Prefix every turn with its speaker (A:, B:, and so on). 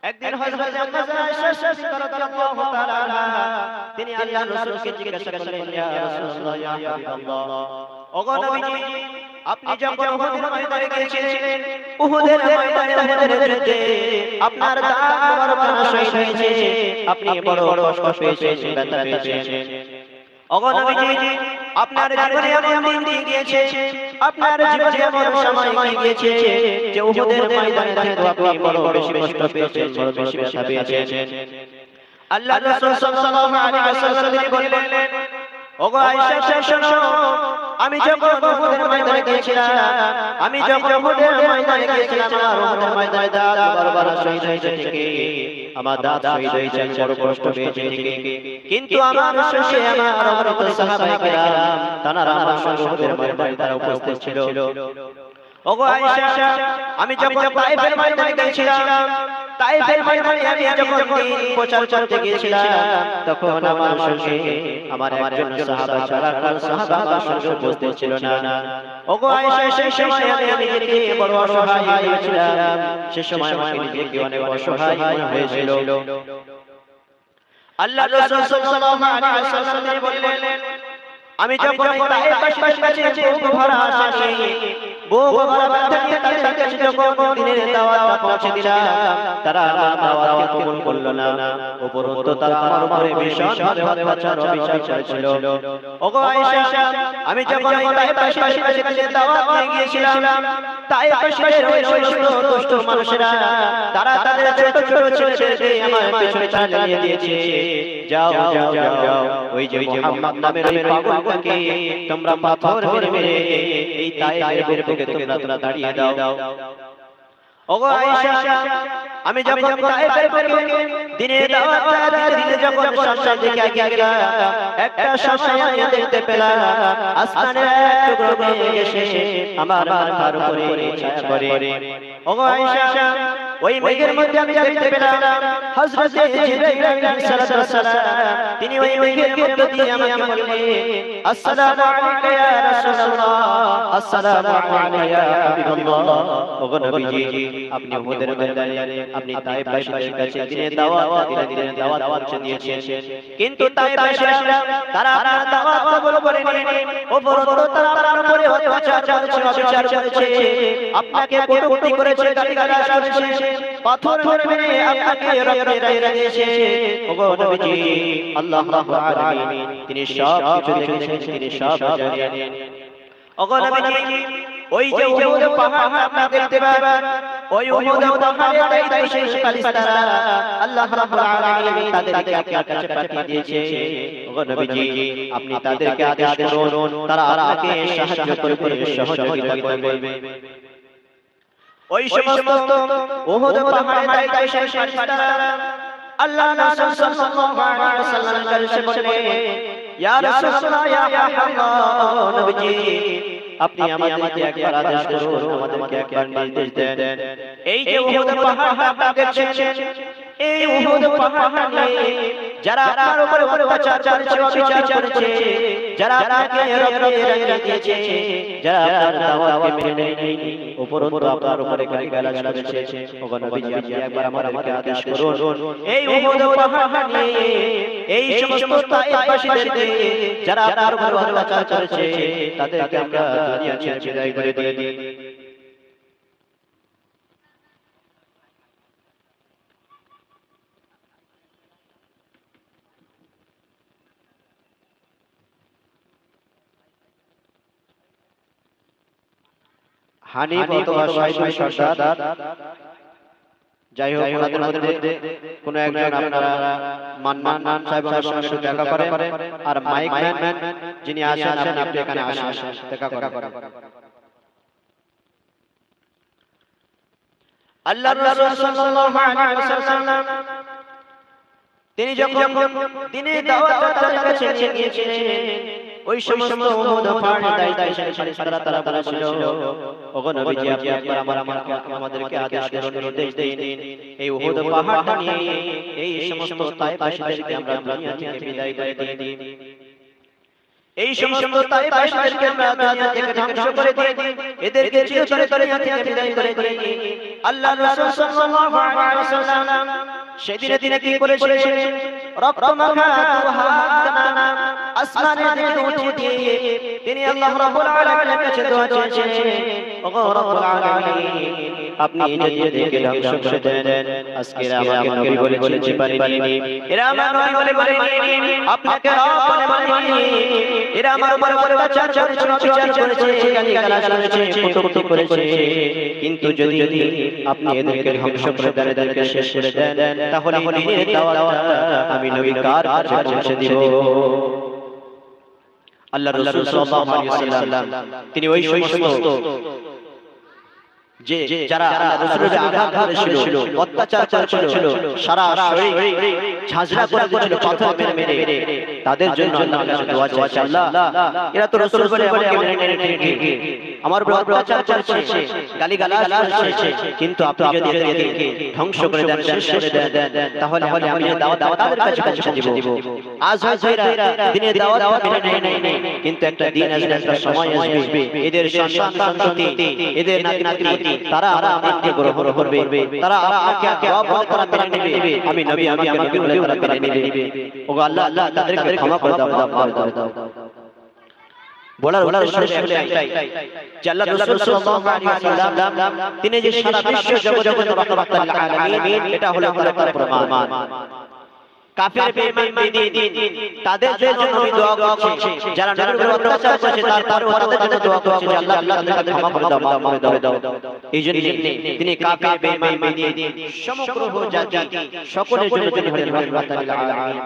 A: একদিন হযরত আম্মা আয়েশা সিদ্দিকা রাদিয়াল্লাহু তাআলা আনহা তিনি আল্লাহর রাসূলকে জিজ্ঞাসা করলেন, ইয়া রাসূলুল্লাহ, ইয়া হাবিবাল্লাহ, ওগো নবীজি, আপনি যখন উহুদের ময়দানে গিয়েছিলেন, উহুদের ময়দানে উহুদের যুদ্ধে আপনার দাঁত মোবারক শহীদ হয়েছে, আপনি বড় কষ্ট পেয়েছেন, ব্যথা পেয়েছেন। ওগো নবীজি, আপনার জীবনে এমন দিন গিয়েছে, আপনার জীবনে এমন সময় গিয়েছে যে উহুদের ময়দানে থেকে আপনি বড় বেশি কষ্ট পেয়েছেন, বড় বেশি ব্যথা পেয়েছেন। আল্লাহর রাসূল সাল্লাল্লাহু আলাইহি ওয়াসাল্লাম তিনি বললেন, ওগো আয়েশা শোনো, আমি যখন উহুদের ময়দানে গিয়েছিলাম, আমি যখন উহুদের ময়দানে গিয়েছিলাম, আমার উহুদের ময়দানে দাঁত বারবার শহীদ হয়েছে ঠিকই, আমার দাঁত শহীদ হয়েছে, বড় কষ্ট পেয়েছে ঠিকই, কিন্তু আমার শেষে আমার অমৃত সাহাবায়ে কেরাম তারা আমার সঙ্গে উহুদের ময়দানে তারা উপস্থিত ছিল। ওগো আয়েশা, আমি যখন তায়েফের ময়দানে গিয়েছিলাম, তায়েফের ময়দানে আমি যখন দ্বীন প্রচার করতে গিয়েছিলাম, তখন আমার সঙ্গে আমার একজন সাহাবা ছাড়া কোন সাহাবা আমার সঙ্গে উপস্থিত ছিল না। ওগো আয়েশা, সেই সময় আমি নিজেকে বড় অসহায় ভেবেছিলাম, সেই সময় আমি নিজেকে অনেক অসহায় মনে হয়েছিল। আল্লাহর রাসূল সাল্লাল্লাহু আলাইহি ওয়াসাল্লাম তিনি বললেন, আমি যখন তায়েফের কাছে বুক ভরা আশা নিয়ে, বুক ভরা ব্যথা নিয়ে তাদের কাছে যখন দ্বীনের দাওয়াত পৌঁছে দিলাম, তারা আমার দাওয়াতকে কবুল করল না, উপরন্তু তারা আমার উপরে ভীষণভাবে অত্যাচার অবিচার করেছিল। ওগো আয়েশা, আমি যখন তায়েফের কাছে দাওয়াত নিয়ে গিয়েছিলাম, তায়েফের ওই সমস্ত দুষ্ট মানুষেরা তারা তাদের ছোট ছোট ছেলেদেরকে আমার পেছনে চালিয়ে দিয়েছে। যাও যাও যাও, ওই যে মুহাম্মদ নামের ওই পাগলটাকে তোমরা পাথর মেরে মেরে এই তায়েফের বুকে তোমরা দাঁড়িয়ে দাও। ওগো আয়েশা, আমি যখন তায়েফের বুকে দ্বীনের দাওয়াতটা দিতে যখন সামনের দিকে এগিয়ে গেলাম, একটা সময় আমি দেখতে পেলাম আসমানের এক টুকরো মেঘ এসে আমার মাথার উপরে ছায়া করে। ওগো আয়েশা, ওই মেঘের মধ্যে আমি দেখতে পেলাম হযরত জিবরাইল আলাইহিস সালাম, তিনি ওই মেঘের মধ্যে দিয়ে আমাকে বললেন, আসসালামু আলাইকা ইয়া রাসূলুল্লাহ, আসসালামু আলাইকা ইয়া হাবিবাল্লাহ। ওগো নবীজি, আপনি উহুদের ময়দানে আপনি তায়েফবাসীদের কাছে দ্বীনের দাওয়াত পৌঁছে দিয়েছেন, কিন্তু তায়েফবাসীরা তারা আপনার দাওয়াত কবুল করেনি, উপরন্তু তারা আপনার উপরে অত্যাচার করেছে, অবিচার করেছে, আপনাকে কটূক্তি করেছে, গালিগালাজ করেছে, পাথর মেরে আপনাকে রক্তে রাইড়া দিয়েছে। ওগো নবীজি, আল্লাহ রাব্বুল আলামিন তিনি সব কিছু দেখেছেন, তিনি সব জানেন। ওগো নবীজি, ওই যে উহুদ পাহাড় আপনারা দেখতে পাবেন, ওই উহুদ পাহাড়ে তাইফের ফেরেশতারা আল্লাহ রাব্বুল আলামিন তাদেরকে আপনার কাছে পাঠিয়ে দিয়েছে। ওগো নবীজি, আপনি তাদেরকে আদেশ করুন, তারা আপনাকে সাহায্য করবে, সহযোগিতা করবে। ওই সমস্ত উহুদ পাহাড়ে তাইফের ফেরেশতারা আল্লাহ রাসূল সাল্লাল্লাহু আলাইহি ওয়াসাল্লামের কাছে বললেন, ইয়া রাসূলুল্লাহ, ইয়া হাবিবাল্লাহ, নবীজি, আপনি আমাদেরকে একবার আদেশ করুন, আমাদেরকে একবার নির্দেশ দেন। এই যে উহুদ পাহাড় আপনারা দেখছেন, এই উহুদ পাহাড় নিয়ে যারা আপনার উপরে অত্যাচার করেছে, অবিচার করেছে, যারা আপনাকে রক্তে রাইড়া দিয়েছে, যারা আপনার দাওয়াতকে মেনে নেয়নি, উপরন্তু আপনার উপরে গালিগালাজ করেছে, ওগো নবীজি, আপনি একবার আমাদেরকে আদেশ করুন, এই উহুদ পাহাড় নিয়ে এই সমস্ত তায়েফবাসীদেরকে যারা আপনার উপরে অত্যাচার করেছে তাদেরকে আমরা দুনিয়া ছেড়ে বিদায় করে দিই। হানিফ অথবা সাইদুল সরদার, যাই হোক, ওনাদের মধ্যে কোনো একজন আপনারা মান্নান সাহেবের সঙ্গে দেখা করেন, আর মাইক ম্যান যিনি আসেন আপনি এখানে আসেন, দেখা করেন। আল্লাহর রাসূল সাল্লাল্লাহু আলাইহি ওয়াসাল্লাম তিনি যখন দ্বীনের দাওয়াতটা তাদের কাছে নিয়ে গিয়েছিলেন, ওই সমস্ত উহুদ পাহাড়ে তাইফের ফেরেশতারা তারা বলেছিল, ওগো নবীজি, আপনি একবার আমাদেরকে আদেশ করুন, নির্দেশ দিন, এই উহুদ পাহাড়টা নিয়ে এই সমস্ত তায়েফবাসীদেরকে আমরা দুনিয়া থেকে বিদায় করে দিই। এই সমস্ত তায়েফবাসীদেরকে আমরা দুনিয়া থেকে ধ্বংস করে দিই, এদেরকে চিরতরে দুনিয়া থেকে বিদায় করে দিই। আল্লাহর রাসূল সাল্লাল্লাহু আলাইহি ওয়াসাল্লাম সেদিনে দিনে কি করেছিলেন? রক্তমাখা দুহাতনা আসমানের দিকে উঠিয়ে দিয়ে তিনি আল্লাহ রাব্বুল আলামিনের কাছে দোয়া চেয়েছিলেন, ওগো রব্বুল আলামিন, আপনি যদি এদেরকে ধ্বংস করে দেন, আজকে আমাকে নবী বলে বলতে পারেনি, এরা আমার নবী বলে বলেনি, আপনাকে রব বলে বলেনি, এরা আমার উপর অত্যাচার করেছে, অবিচার করেছে, গালিগালাজ করেছে, কটূক্তি করেছে। কিন্তু যদি আপনি এদেরকে ধ্বংস করে দেন, এদেরকে শেষ করে দেন, তাহলে দ্বীনের দাওয়াতটা আমি নবী কার কাছে পৌঁছে দিব? আল্লাহর রাসূল সাল্লাল্লাহু আলাইহি ওয়াসাল্লাম তিনি ওই সমস্ত যে যারা আল্লাহর রাসূলের আঘাত করেছিল, অত্যাচার করেছিল, সারা শরীর ঝাঁঝরা করে দিয়েছিল পাথর মেরে মেরে, তাদের জন্য আল্লাহর কাছে দোয়া চাইছে, আল্লাহ এরা তো রাসূল বলে আমাকে মেনে নিয়েছে, আমার উপর অত্যাচার করেছে, গালিগালাজ করেছে, কিন্তু আপনি যদি এদেরকে ধ্বংস করে দেন, শেষ করে দেন, তাহলে আমি দাওয়াত তাদের কাছে পৌঁছে দিব। আজ হয়তো এরা দিনের দাওয়াত মেনে নেয়, কিন্তু একটা দিন আসবে, একটা সময় আসবে, এদের সন্তান সন্ততি, এদের নাতি নাতনি তারা আমাকে গ্রহণ করবে, তারা আমাকে রব বলে তারা মেনে নেবে, আমি নবী আমাকে নবী বলে তারা মেনে নেবে। ওগো আল্লাহ, তাদেরকে ক্ষমা করে দাও, মাফ করে দাও। বলার উদ্দেশ্য একটাই যে আল্লাহর রাসূল সাল্লাল্লাহু আলাইহি ওয়াসাল্লাম তিনি যে সারা বিশ্ব জগতের রহমাতুল আলামিন, এটা হলো তার প্রমাণ। কাফের বেঈমান বেদিন তাদের জন্য নবী দোয়া করছে, যারা নবীর উপর অত্যাচার করেছে তারপরে তাদের জন্য দোয়া করছে যে আল্লাহ তাদেরকে ক্ষমা করে দাও, মাফ করে দাও। এইজন্য তিনি কাফের বেঈমান বেদিন সমগ্র জাতি সকলের জন্য তিনি হলেন রহমাতুল আলামিন।